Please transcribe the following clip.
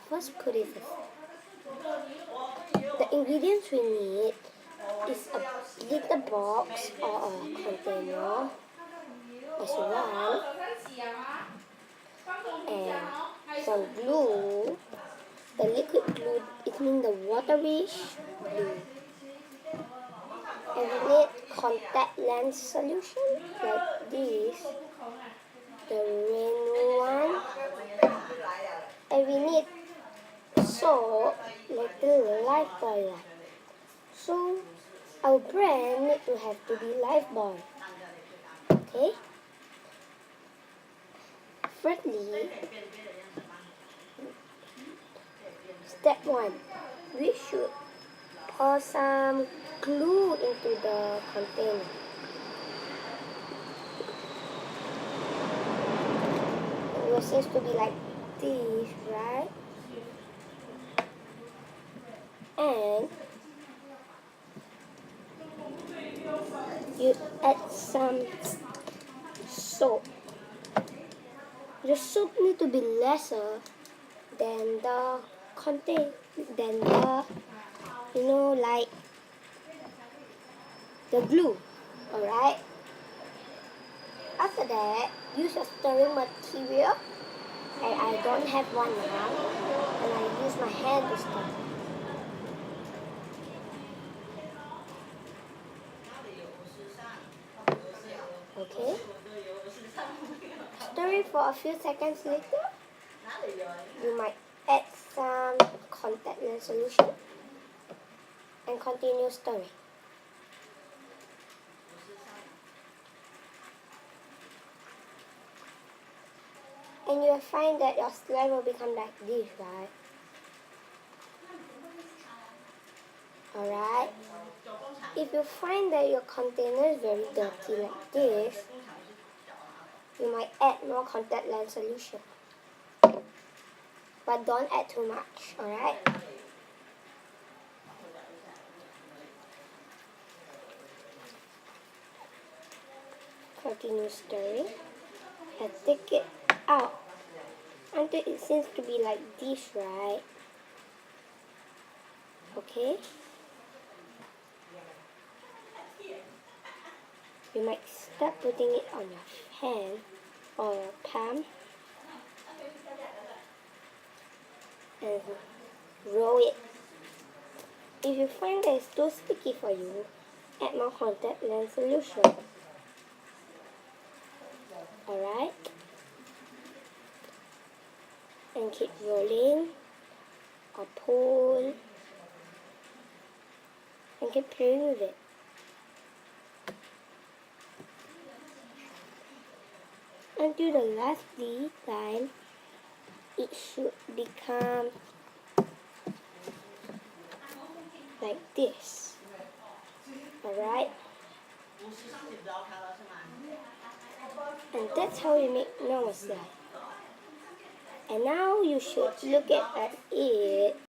First put it the ingredients we need is a little box or a container as well, and some glue. The liquid glue, it means the waterish glue. And we need contact lens solution like this, the rainbow one. And we need soap like the Lifebuoy. So our brand need to have to be Lifebuoy. Okay? Firstly, step 1, we should pour some glue into the container. It will seem to be like this, right? And you add some soap. The soap need to be lesser than the like the glue. Alright? After that, use a stirring material, and I don't have one now, and I use my hand to stir. Okay? Stir it for a few seconds later. You might add some contact lens solution and continue stirring. And you will find that your slime will become like this, right? Alright? If you find that your container is very dirty like this, you might add more contact lens solution. But don't add too much, alright? Continue stirring and take it out until it seems to be like this, right? Okay? You might start putting it on your hand or your palm and roll it. If you find that it's too sticky for you, add more contact lens solution. Alright? And keep rolling or pull and keep playing with it. Until the last time, it should become like this. Alright? And that's how you make normal slime. And now you should look at it